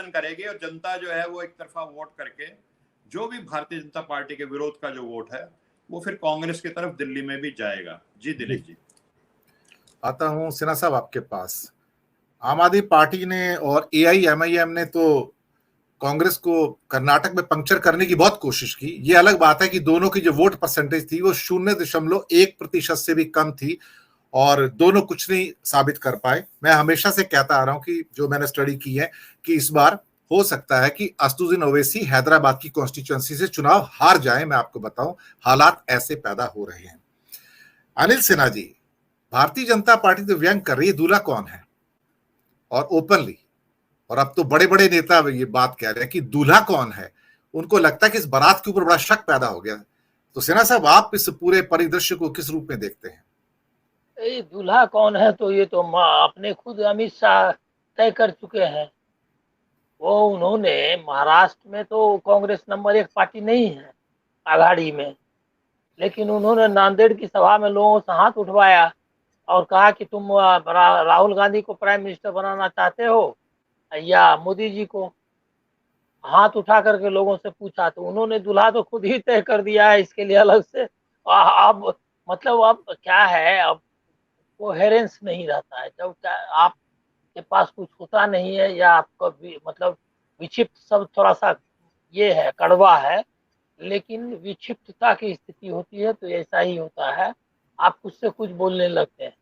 गठबंधन करेगी और जनता जो है वो एक तरफा वोट करके जो भी भारतीय जनता पार्टी के विरोध का जो वोट है वो फिर कांग्रेस की तरफ दिल्ली में भी जाएगा। जी दिनेश जी। आता हूं सिन्हा साहब आपके पास। आम आदमी पार्टी ने और AIMIM ने तो कांग्रेस को कर्नाटक में पंक्चर करने की बहुत कोशिश की। ये अलग बात है कि दोनों की जो वोट परसेंटेज थी वो 0.1% से भी कम थी और दोनों कुछ नहीं साबित कर पाए। मैं हमेशा से कहता आ रहा हूं कि जो मैंने स्टडी की है कि इस बार हो सकता है कि असदुद्दीन ओवैसी हैदराबाद की कॉन्स्टिट्यूएंसी से चुनाव हार जाए। मैं आपको बताऊं, हालात ऐसे पैदा हो रहे हैं। अनिल सिन्हा जी, भारतीय जनता पार्टी तो व्यंग कर रही है दूल्हा कौन है, और ओपनली, और अब तो बड़े बड़े नेता ये बात कह रहे हैं कि दूल्हा कौन है। उनको लगता है कि इस बारात के ऊपर बड़ा शक पैदा हो गया। तो सिन्हा साहब, आप इस पूरे परिदृश्य को किस रूप में देखते हैं? दूल्हा कौन है तो ये तो अपने खुद अमित शाह तय कर चुके हैं। वो उन्होंने महाराष्ट्र में तो कांग्रेस नंबर 1 पार्टी नहीं है आघाड़ी में, लेकिन उन्होंने नांदेड़ की सभा में लोगों से हाथ उठवाया और कहा कि तुम राहुल गांधी को प्राइम मिनिस्टर बनाना चाहते हो या मोदी जी को। हाथ उठा करके लोगों से पूछा तो उन्होंने दूल्हा तो खुद ही तय कर दिया है इसके लिए अलग से। अब मतलब अब क्या है, अब कोहेरेंस नहीं रहता है। जब क्या आपके पास कुछ होता नहीं है या आपका मतलब विक्षिप्त शब्द थोड़ा सा ये है, कड़वा है, लेकिन विक्षिप्तता की स्थिति होती है तो ऐसा ही होता है। आप कुछ से कुछ बोलने लगते हैं।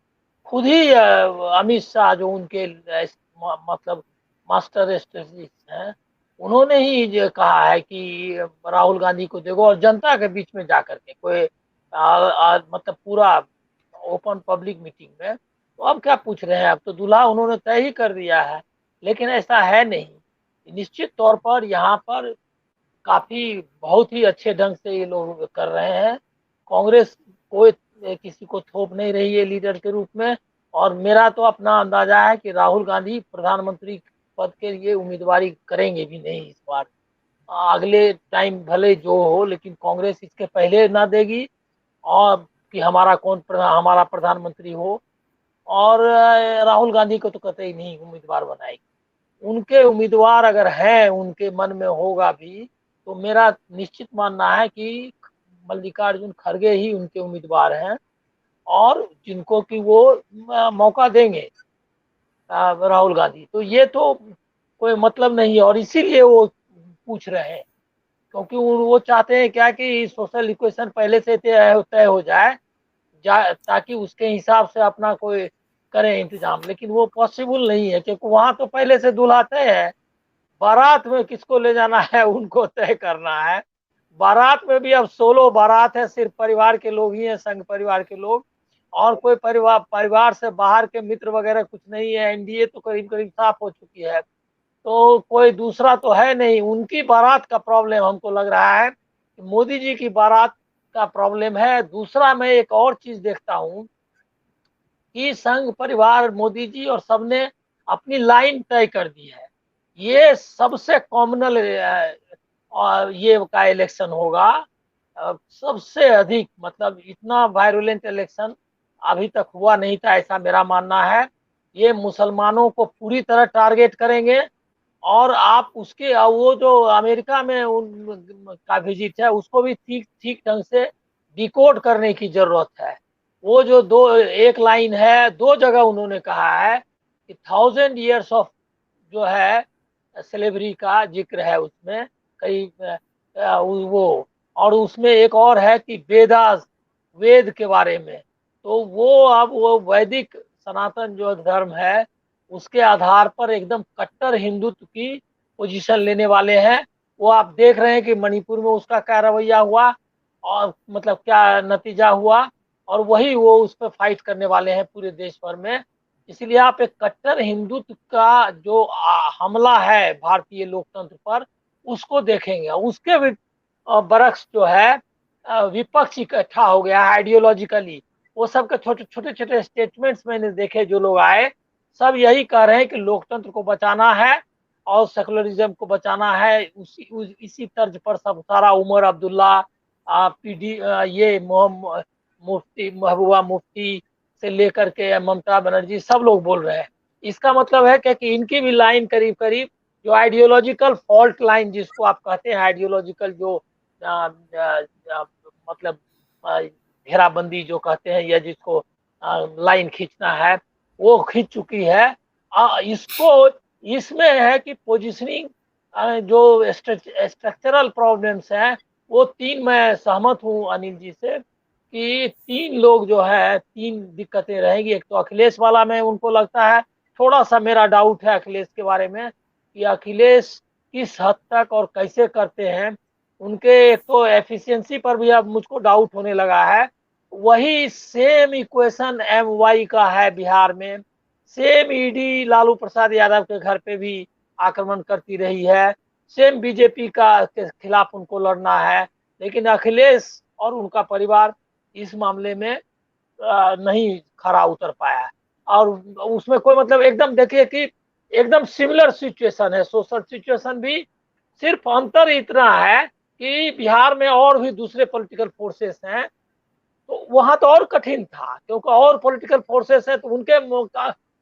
खुद ही अमित शाह जो उनके मतलब मास्टर स्ट्रेटजिस्ट हैं, उन्होंने ही ये कहा है कि राहुल गांधी को देखो और जनता के बीच में जाकर के कोई मतलब पूरा ओपन पब्लिक मीटिंग में। तो अब क्या पूछ रहे हैं, अब तो दूल्हा उन्होंने तय ही कर दिया है। लेकिन ऐसा है नहीं, निश्चित तौर पर यहाँ पर काफी बहुत ही अच्छे ढंग से ये लोग कर रहे हैं। कांग्रेस कोई किसी को थोप नहीं रही है लीडर के रूप में, और मेरा तो अपना अंदाजा है कि राहुल गांधी प्रधानमंत्री पद के लिए उम्मीदवारी करेंगे भी नहीं इस बार। अगले टाइम भले जो हो, लेकिन कांग्रेस इसके पहले ना देगी और कि हमारा प्रधानमंत्री हो, और राहुल गांधी को तो कतई नहीं उम्मीदवार बनाएगी। उनके उम्मीदवार अगर हैं, उनके मन में होगा भी, तो मेरा निश्चित मानना है कि मल्लिकार्जुन खड़गे ही उनके उम्मीदवार हैं और जिनको कि वो मौका देंगे राहुल गांधी। तो ये तो कोई मतलब नहीं है और इसीलिए वो पूछ रहे हैं, क्योंकि वो चाहते हैं क्या कि सोशल इक्वेशन पहले से तय हो जाए ताकि उसके हिसाब से अपना कोई करें इंतजाम। लेकिन वो पॉसिबल नहीं है क्योंकि वहां तो पहले से दूल्हा तय है। बारात में किसको ले जाना है उनको तय करना है। बारात में भी अब सोलो बारात है, सिर्फ परिवार के लोग ही हैं, संघ परिवार के लोग, और कोई परिवार से बाहर के मित्र वगैरह कुछ नहीं है। एनडीए तो करीब करीब साफ हो चुकी है, तो कोई दूसरा तो है नहीं। उनकी बारात का प्रॉब्लम हमको लग रहा है कि मोदी जी की बारात का प्रॉब्लम है। दूसरा मैं एक और चीज देखता हूँ कि संघ परिवार, मोदी जी और सबने अपनी लाइन तय कर दी है। ये सबसे कॉमनल ये का इलेक्शन होगा, सबसे अधिक, मतलब इतना वायलेंट इलेक्शन अभी तक हुआ नहीं था, ऐसा मेरा मानना है। ये मुसलमानों को पूरी तरह टारगेट करेंगे और आप उसके वो जो अमेरिका में उनका विजिट है उसको भी ठीक ठीक ढंग से डिकोड करने की जरूरत है। वो जो एक लाइन है, 2 जगह उन्होंने कहा है कि 1000 years ऑफ जो है स्लेवरी का जिक्र है उसमें कई वो, और उसमें एक और है कि वेद के बारे में। तो वो अब वो वैदिक सनातन जो धर्म है उसके आधार पर एकदम कट्टर हिंदुत्व की पोजीशन लेने वाले हैं। वो आप देख रहे हैं कि मणिपुर में उसका क्या रवैया हुआ और मतलब क्या नतीजा हुआ, और वही वो उस पर फाइट करने वाले हैं पूरे देश भर में। इसलिए आप एक कट्टर हिंदुत्व का जो हमला है भारतीय लोकतंत्र पर उसको देखेंगे। उसके बरक्स जो है विपक्ष इकट्ठा हो गया है आइडियोलॉजिकली। वो सबके छोटे छोटे स्टेटमेंट्स मैंने देखे, जो लोग आए सब यही कह रहे हैं कि लोकतंत्र को बचाना है और सेकुलरिज्म को बचाना है। इसी तर्ज पर सब सारा उमर अब्दुल्ला, पीडी, ये मुफ्ती महबूबा मुफ्ती से लेकर के ममता बनर्जी सब लोग बोल रहे हैं। इसका मतलब है कि इनकी भी लाइन करीब करीब जो आइडियोलॉजिकल फॉल्ट लाइन जिसको आप कहते हैं, आइडियोलॉजिकल जो मतलब घेराबंदी जो कहते हैं, या जिसको लाइन खींचना है, वो खींच चुकी है। इसको इसमें है कि पोजिशनिंग जो स्ट्रक्चरल प्रॉब्लम्स हैं, वो तीन, मैं सहमत हूँ अनिल जी से कि तीन लोग जो है, तीन दिक्कतें रहेंगी। एक तो अखिलेश वाला में उनको लगता है, थोड़ा सा मेरा डाउट है अखिलेश के बारे में कि अखिलेश किस हद तक और कैसे करते हैं। उनके एक तो एफिशिएंसी पर भी अब मुझको डाउट होने लगा है। वही सेम इक्वेशन MY का है बिहार में, सेम ईडी लालू प्रसाद यादव के घर पे भी आक्रमण करती रही है, सेम बीजेपी का के खिलाफ उनको लड़ना है। लेकिन अखिलेश और उनका परिवार इस मामले में नहीं खरा उतर पाया है। और उसमें कोई मतलब, एकदम देखिए कि एकदम सिमिलर सिचुएशन है, सोशल सिचुएशन भी, सिर्फ अंतर इतना है कि बिहार में और भी दूसरे पॉलिटिकल फोर्सेस हैं, तो वहां तो और कठिन था क्योंकि और पॉलिटिकल फोर्सेस है, तो उनके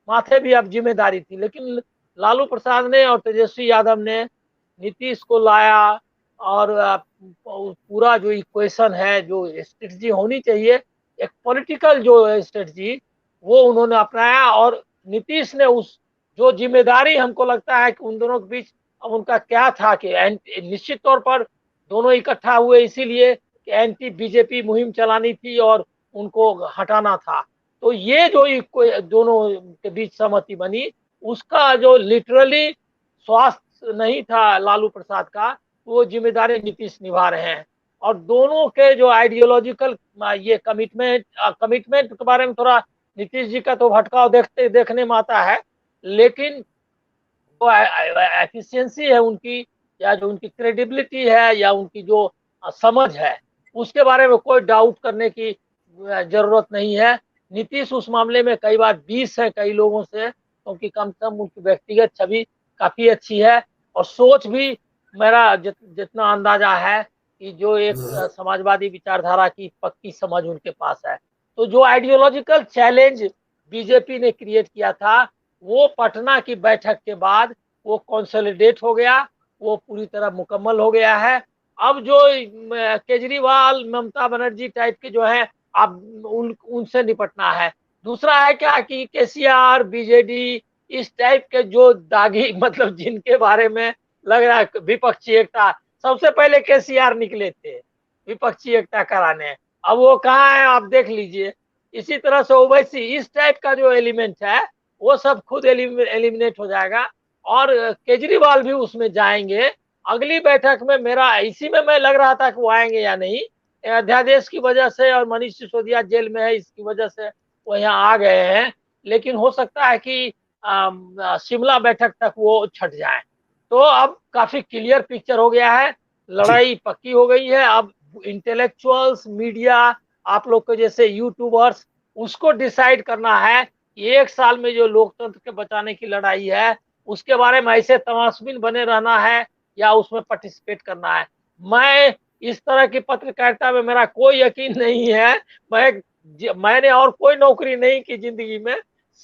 माथे भी अब जिम्मेदारी थी। लेकिन लालू प्रसाद ने और तेजस्वी यादव ने नीतीश को लाया, और पूरा जो इक्वेशन है, जो स्ट्रेटजी होनी चाहिए, एक पॉलिटिकल जो स्ट्रेटजी, वो उन्होंने अपनाया। और नीतीश ने उस जो जिम्मेदारी, हमको लगता है कि उन दोनों के बीच अब उनका क्या था कि निश्चित तौर पर दोनों इकट्ठा हुए इसीलिए कि एंटी बीजेपी मुहिम चलानी थी और उनको हटाना था। तो ये जो दोनों के बीच सहमति बनी, उसका जो लिटरली स्वास्थ्य नहीं था लालू प्रसाद का, वो जिम्मेदारी नीतीश निभा रहे हैं। और दोनों के जो आइडियोलॉजिकल ये कमिटमेंट के बारे में थोड़ा नीतीश जी का तो भटकाव देखने में आता है, लेकिन जो एफिशिएंसी है उनकी, या जो उनकी क्रेडिबिलिटी है, या उनकी जो समझ है, उसके बारे में कोई डाउट करने की जरूरत नहीं है। नीतीश उस मामले में कई बार 20 है कई लोगों से, क्योंकि कम से कम उनकी व्यक्तिगत छवि काफी अच्छी है, और सोच भी, मेरा जितना अंदाजा है कि जो एक समाजवादी विचारधारा की पक्की समझ उनके पास है। तो जो आइडियोलॉजिकल चैलेंज बीजेपी ने क्रिएट किया था, वो पटना की बैठक के बाद वो कंसोलिडेट हो गया, वो पूरी तरह मुकम्मल हो गया है। अब जो केजरीवाल, ममता बनर्जी टाइप के जो है, अब उनसे निपटना है। दूसरा है क्या कि केसीआर, बीजेडी, इस टाइप के जो दागी, मतलब जिनके बारे में लग रहा है विपक्षी एकता, सबसे पहले केसीआर निकले थे विपक्षी एकता कराने, अब वो कहाँ है आप देख लीजिए। इसी तरह से ओवैसी, इस टाइप का जो एलिमेंट है, वो सब खुद एलिमिनेट हो जाएगा, और केजरीवाल भी उसमें जाएंगे अगली बैठक में। मेरा इसी में मैं लग रहा था कि वो आएंगे या नहीं, अध्यादेश की वजह से और मनीष सिसोदिया जेल में है इसकी वजह से वो यहाँ आ गए हैं। लेकिन हो सकता है कि शिमला बैठक तक वो छट जाए। तो अब काफी क्लियर पिक्चर हो गया है, लड़ाई पक्की हो गई है। अब इंटेलेक्चुअल्स, मीडिया, आप लोग के जैसे यूट्यूबर्स, उसको डिसाइड करना है कि एक साल में जो लोकतंत्र के बचाने की लड़ाई है, उसके बारे में ऐसे तमाशबीन बने रहना है या उसमें पार्टिसिपेट करना है। मैं इस तरह की पत्रकारिता में मेरा कोई यकीन नहीं है। मैंने और कोई नौकरी नहीं की जिंदगी में,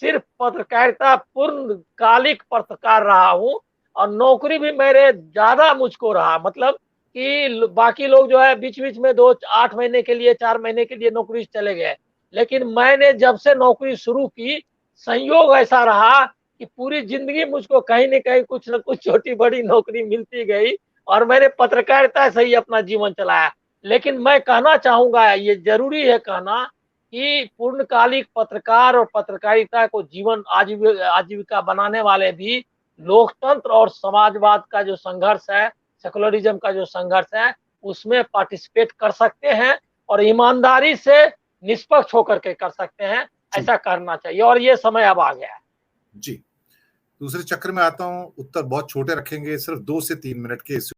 सिर्फ पत्रकारिता पूर्णकालिक पत्रकार रहा हूँ, और नौकरी भी मेरे ज्यादा मुझको रहा, मतलब कि बाकी लोग जो है बीच बीच में 8 महीने के लिए, 4 महीने के लिए नौकरी चले गए, लेकिन मैंने जब से नौकरी शुरू की, संयोग ऐसा रहा कि पूरी जिंदगी मुझको कहीं न कहीं कुछ न कुछ छोटी बड़ी नौकरी मिलती गई, और मैंने पत्रकारिता से ही अपना जीवन चलाया। लेकिन मैं कहना चाहूंगा, ये जरूरी है कहना, कि पूर्णकालिक पत्रकार और पत्रकारिता को जीवन आजीविका बनाने वाले भी लोकतंत्र और समाजवाद का जो संघर्ष है, सेकुलरिज्म का जो संघर्ष है, उसमें पार्टिसिपेट कर सकते हैं, और ईमानदारी से निष्पक्ष होकर के कर सकते हैं। ऐसा करना चाहिए, और ये समय अब आ गया है। जी, दूसरे चक्र में आता हूं। उत्तर बहुत छोटे रखेंगे, सिर्फ 2 से 3 मिनट के।